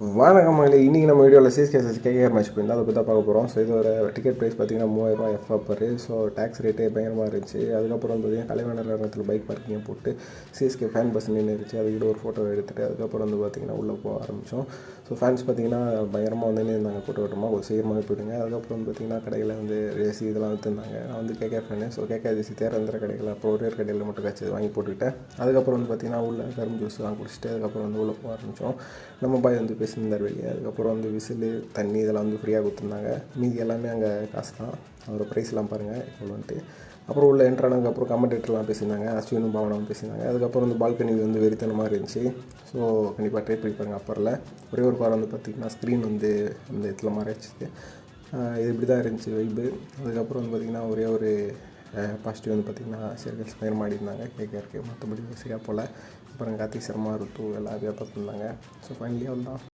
வணக்கம் மகளே. இன்றைக்கி நம்ம வீடியோவில் சிஎஸ்கே கேகேஆர் மேட்ச் போயிருந்தோம். அதை பற்றி தான் பார்க்க போகிறோம். ஸோ இதோட டிக்கெட் ப்ரைஸ் பார்த்தீங்கன்னா 3000 எஃப்ஆப்பர். ஸோ டேக்ஸ் ரேட்டே பயங்கரமாக இருந்துச்சு. அதுக்கப்புறம் பார்த்தீங்கன்னா கலைவாணர் நேரத்தில் பைக் பார்க்கிங்கை போட்டு சிஎஸ்கே ஃபேன் பஸ் நின்று இருந்துச்சு. அதுக்கிட்ட ஒரு ஃபோட்டோ எடுத்துகிட்டு அதுக்கப்புறம் பார்த்திங்கன்னா உள்ளே போக ஆரம்பித்தோம். ஸோ ஃபேன்ஸ் பார்த்திங்கன்னா பயங்கரமாக இருந்தாங்க. கூட்டமாக கொஞ்சம் சீக்கிரமாக போயிடுங்க. அதுக்கப்புறம் பார்த்திங்கன்னா கடையில் ஜேசி இதெல்லாம் விற்றுருந்தாங்க. நான் கேகேஆர் ஃபேனு. ஸோ கேகேஆர் ஜேசி தேர்ந்தெடுக்கிற கடையில் அப்புறம் ஒரே கடையில் மட்டும் காய்ச்சி வாங்கி போட்டுக்கிட்டேன். அதுக்கப்புறம் பார்த்திங்கன்னா உள்ள கரும்பு ஜூஸ் வாங்கி குடிச்சிட்டு அதுக்கப்புறம் உள்ளே போக ஆரம்பித்தோம். நம்ம பாய் பேசியிருந்தார் வெளியே. அதுக்கப்புறம் விசிலு தண்ணி இதெல்லாம் ஃப்ரீயாக கொடுத்துருந்தாங்க. மீதி எல்லாமே அங்கே காசு தான். அதோட ப்ரைஸ்லாம் பாருங்கள் இவ்வளோன்ட்டு. அப்புறம் உள்ள என்ட்ரானதுக்கப்புறம் கமெண்டேட்டர்லாம் பேசியிருந்தாங்க. அஸ்வினும் பாவனாவும் பேசியிருந்தாங்க. அதுக்கப்புறம் பால்கனி வெறித்தனமாக இருந்துச்சு. ஸோ கண்டிப்பாக ட்ரை பண்ணி பாருங்கள். அப்பரில் ஒரே ஒரு காரம் பார்த்திங்கன்னா ஸ்க்ரீன் அந்த இடத்துல மாறிடுச்சு. இது இப்படி தான் இருந்துச்சு வைப்பு. அதுக்கப்புறம் பார்த்திங்கன்னா ஒரே ஒரு பாசிட்டிவ் பார்த்திங்கன்னா சீரியல் ஸ்மைர் மாடிருந்தாங்க கேட்கறக்கு. மற்றபடி சரியாக போல். அப்புறம் கார்த்திக் சர்மா ருத்து எல்லாம் பார்த்துருந்தாங்க. ஸோ ஃபைனலி தான்